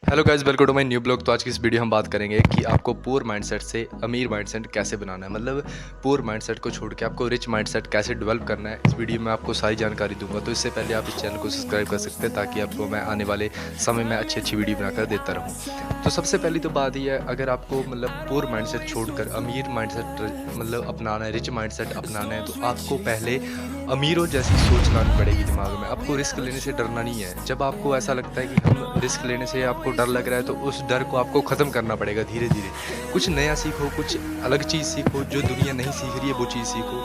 Hello guys, welcome to my new blog. तो आज की इस वीडियो हम बात करेंगे कि आपको पुअर माइंडसेट से अमीर माइंडसेट कैसे बनाना है। मतलब पुअर माइंडसेट को छोड़ के आपको रिच माइंडसेट कैसे डेवलप करना है। इस वीडियो में आपको सारी जानकारी दूंगा। तो इससे पहले आप इस चैनल को सब्सक्राइब कर सकते हैं ताकि आपको मैं आने वाले समय में अच्छी अच्छी वीडियो बनाकर देता रहूँ। तो सबसे पहली तो बात यह है, अगर आपको मतलब पुअर माइंडसेट छोड़कर अमीर माइंडसेट मतलब अपनाना है, रिच माइंडसेट अपनाना है, तो आपको पहले अमीरों जैसी सोच लानी पड़ेगी दिमाग में। आपको रिस्क लेने से डरना नहीं है। जब आपको ऐसा लगता है कि हम रिस्क लेने से आपको डर लग रहा है, तो उस डर को आपको ख़त्म करना पड़ेगा धीरे धीरे। कुछ नया सीखो, कुछ अलग चीज़ सीखो, जो दुनिया नहीं सीख रही है वो चीज़ सीखो,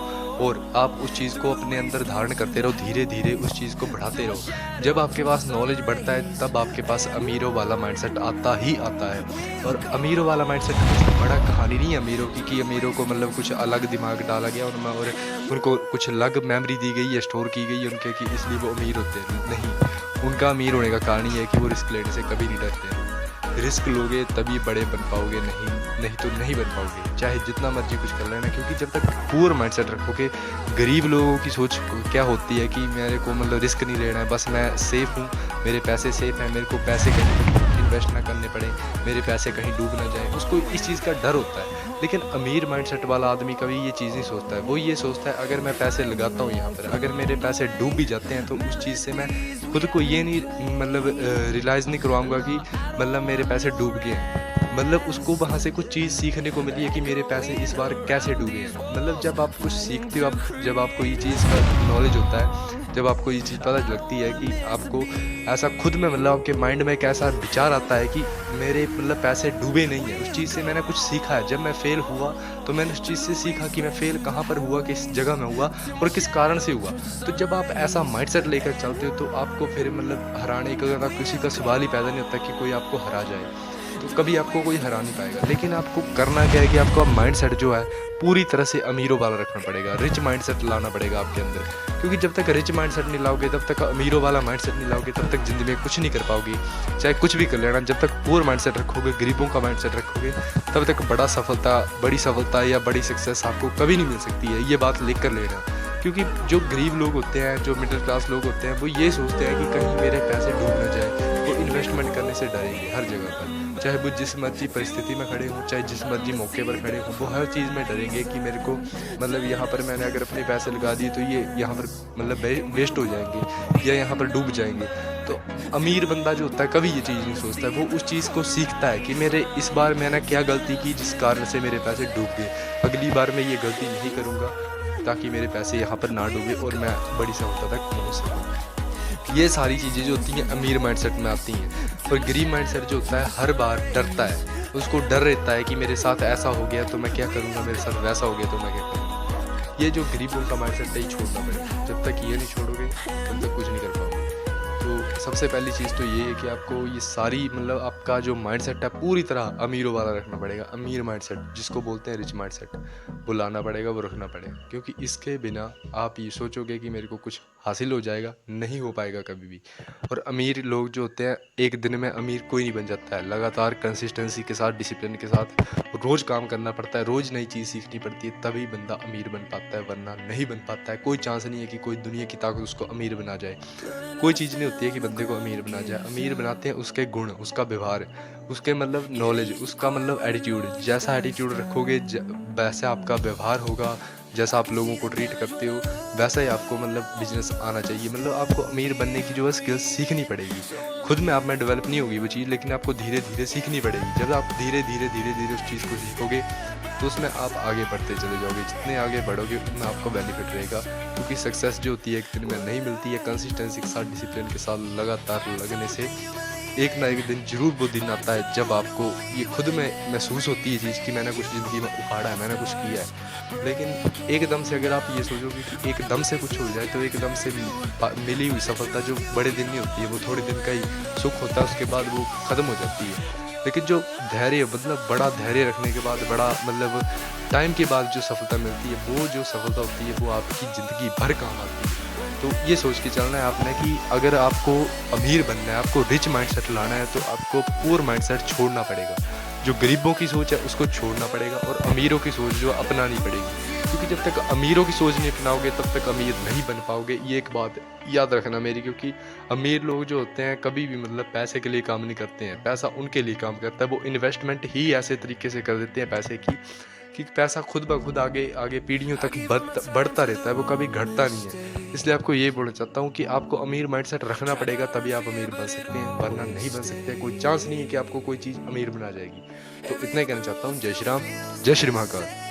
और आप उस चीज़ को अपने अंदर धारण करते रहो। धीरे धीरे उस चीज़ को बढ़ाते रहो। जब आपके पास नॉलेज बढ़ता है तब आपके पास अमीरों वाला माइंडसेट आता ही आता है। और अमीरों वाला माइंडसेट कुछ बड़ा कहानी नहीं है अमीरों की, कि अमीरों को मतलब कुछ अलग दिमाग डाला गया उनमें और उनको कुछ अलग मेमोरी दी गई है, स्टोर की गई है उनके, कि इसलिए वो अमीर होते हैं। नहीं, उनका अमीर होने का कारण ये है कि वो रिस्क लेने से कभी नहीं डरते हैं। रिस्क लोगे तभी बड़े बन पाओगे, नहीं तो नहीं बन पाओगे, चाहे जितना मर्जी कुछ कर लेना। क्योंकि जब तक पुअर माइंडसेट रखोगे, गरीब लोगों की सोच क्या होती है कि मेरे को मतलब रिस्क नहीं लेना है, बस मैं सेफ़ हूँ, मेरे पैसे सेफ़ हैं, मेरे को पैसे कहीं इन्वेस्ट ना करने पड़े, मेरे पैसे कहीं डूब ना जाए, उसको इस चीज़ का डर होता है। लेकिन अमीर माइंडसेट वाला आदमी कभी ये चीज़ नहीं सोचता है। वो ये सोचता है, अगर मैं पैसे लगाता हूँ यहाँ पर, अगर मेरे पैसे डूब भी जाते हैं, तो उस चीज़ से मैं खुद को ये नहीं मतलब रियलाइज़ नहीं करवाऊँगा कि मतलब मेरे पैसे डूब गए हैं। मतलब उसको वहाँ से कुछ चीज़ सीखने को मिली है कि मेरे पैसे इस बार कैसे डूबे हैं। मतलब जब आप कुछ सीखते हो, जब आपको ये चीज़ का नॉलेज होता है, जब आपको ये चीज़ पता लगती है कि आपको ऐसा खुद में मतलब आपके माइंड में एक ऐसा विचार आता है कि मेरे मतलब पैसे डूबे नहीं हैं, उस चीज़ से मैंने कुछ सीखा है। जब मैं फ़ेल हुआ तो मैंने उस चीज़ से सीखा कि मैं फ़ेल कहाँ पर हुआ, किस जगह में हुआ और किस कारण से हुआ। तो जब आप ऐसा माइंडसेट लेकर चलते हो, तो आपको फिर मतलब हराने का किसी का सवाल ही पैदा नहीं होता कि कोई आपको हरा जाए। तो कभी आपको कोई हरा नहीं पाएगा। लेकिन आपको करना क्या है कि आपका माइंडसेट जो है पूरी तरह से अमीरों वाला रखना पड़ेगा, रिच माइंडसेट लाना पड़ेगा आपके अंदर। क्योंकि जब तक रिच माइंडसेट नहीं लाओगे, तब तक अमीरों वाला माइंडसेट नहीं लाओगे, तब तक ज़िंदगी में कुछ नहीं कर पाओगे, चाहे कुछ भी कर लेना। जब तक पुअर माइंडसेट रखोगे, गरीबों का माइंडसेट रखोगे, तब तक बड़ी सफलता या बड़ी सक्सेस आपको कभी नहीं मिल सकती है। ये बात लिख कर लेना। क्योंकि जो गरीब लोग होते हैं, जो मिडिल क्लास लोग होते हैं, वो ये सोचते हैं कि कहीं मेरे पैसे डूब ना जाए। वो इन्वेस्टमेंट करने से डरेंगे हर जगह पर, चाहे वो जिस मर्जी परिस्थिति में खड़े हों, चाहे जिस मर्जी मौके पर खड़े हों, वो हर चीज़ में डरेंगे कि मेरे को मतलब यहाँ पर मैंने अगर अपने पैसे लगा दिए तो ये यहाँ पर मतलब वेस्ट हो जाएंगे या यहाँ पर डूब जाएंगे। तो अमीर बंदा जो होता है कभी ये चीज़ नहीं सोचता है। वो उस चीज़ को सीखता है कि मेरे इस बार मैंने क्या गलती की जिस कारण से मेरे पैसे डूब गए, अगली बार मैं ये गलती नहीं करूँगा ताकि मेरे पैसे यहाँ पर ना डूबे और मैं बड़ी सफलता तक पहुँच सकूँ। ये सारी चीज़ें जो होती हैं अमीर माइंडसेट में आती हैं। और गरीब माइंडसेट जो होता है हर बार डरता है। उसको डर रहता है कि मेरे साथ ऐसा हो गया तो मैं क्या करूँगा, मेरे साथ वैसा हो गया तो मैं क्या करूँगा। ये जो गरीबों का माइंडसेट है, ये छोड़ना पड़ेगा। जब तक ये नहीं छोड़ोगे तब तक कुछ नहीं कर पाओगे। तो सबसे पहली चीज़ तो ये है कि आपको ये सारी मतलब आपका जो माइंडसेट है पूरी तरह अमीरों वाला रखना पड़ेगा। अमीर माइंडसेट जिसको बोलते हैं रिच माइंडसेट, वो लाना पड़ेगा, वो रखना पड़ेगा। क्योंकि इसके बिना आप ये सोचोगे कि मेरे को कुछ हासिल हो जाएगा, नहीं हो पाएगा कभी भी। और अमीर लोग जो होते हैं, एक दिन में अमीर कोई नहीं बन जाता है। लगातार कंसिस्टेंसी के साथ, डिसिप्लिन के साथ रोज़ काम करना पड़ता है, रोज़ नई चीज़ सीखनी पड़ती है, तभी बंदा अमीर बन पाता है, वरना नहीं बन पाता है। कोई चांस नहीं है कि कोई दुनिया की ताकत उसको अमीर बना जाए। कोई चीज़ नहीं होती है कि बंदे को अमीर बना जाए। अमीर बनाते हैं उसके गुण, उसका व्यवहार, उसके मतलब नॉलेज, उसका मतलब एटीट्यूड। जैसा एटीट्यूड रखोगे वैसा आपका व्यवहार होगा, जैसा आप लोगों को ट्रीट करते हो वैसा ही आपको मतलब बिजनेस आना चाहिए। मतलब आपको अमीर बनने की जो है स्किल्स सीखनी पड़ेगी। खुद में आप में डेवलप नहीं होगी वो चीज़, लेकिन आपको धीरे धीरे सीखनी पड़ेगी। जब आप धीरे धीरे उस चीज़ को सीखोगे तो उसमें आप आगे बढ़ते चले जाओगे। जितने आगे बढ़ोगे उतना आपको बेनिफिट रहेगा। क्योंकि सक्सेस जो होती है एक दिन में नहीं मिलती है। कंसिस्टेंसी के साथ, डिसिप्लिन के साथ लगातार लगने से एक ना एक दिन ज़रूर वो दिन आता है जब आपको ये खुद में महसूस होती है चीज़ कि मैंने कुछ ज़िंदगी में उखाड़ा है, मैंने कुछ किया है। लेकिन एकदम से अगर आप ये सोचोगे कि एकदम से कुछ हो जाए, तो एकदम से मिली हुई सफलता जो बड़े दिन नहीं होती है, वो थोड़े दिन का ही सुख होता है, उसके बाद वो ख़त्म हो जाती है। लेकिन जो धैर्य मतलब बड़ा धैर्य रखने के बाद, बड़ा मतलब टाइम के बाद जो सफलता मिलती है, वो जो सफलता होती है वो आपकी ज़िंदगी भर काम आती है। तो ये सोच के चलना है आपने कि अगर आपको अमीर बनना है, आपको रिच माइंडसेट लाना है, तो आपको पुअर माइंडसेट छोड़ना पड़ेगा। जो गरीबों की सोच है उसको छोड़ना पड़ेगा और अमीरों की सोच जो अपनानी पड़ेगी। क्योंकि जब तक अमीरों की सोच नहीं अपनाओगे तब तक अमीर नहीं बन पाओगे, ये एक बात याद रखना मेरी। क्योंकि अमीर लोग जो होते हैं कभी भी मतलब पैसे के लिए काम नहीं करते हैं, पैसा उनके लिए काम करता है। वो इन्वेस्टमेंट ही ऐसे तरीके से कर देते हैं पैसे की कि पैसा खुद ब खुद आगे आगे पीढ़ियों तक बढ़ता रहता है, वो कभी घटता नहीं है। इसलिए आपको ये बोलना चाहता हूँ कि आपको अमीर माइंडसेट रखना पड़ेगा, तभी आप अमीर बन सकते हैं, वरना नहीं बन सकते। कोई चांस नहीं है कि आपको कोई चीज़ अमीर बना जाएगी। तो इतना ही कहना चाहता हूँ। जय श्री राम, जय श्री महाकाल।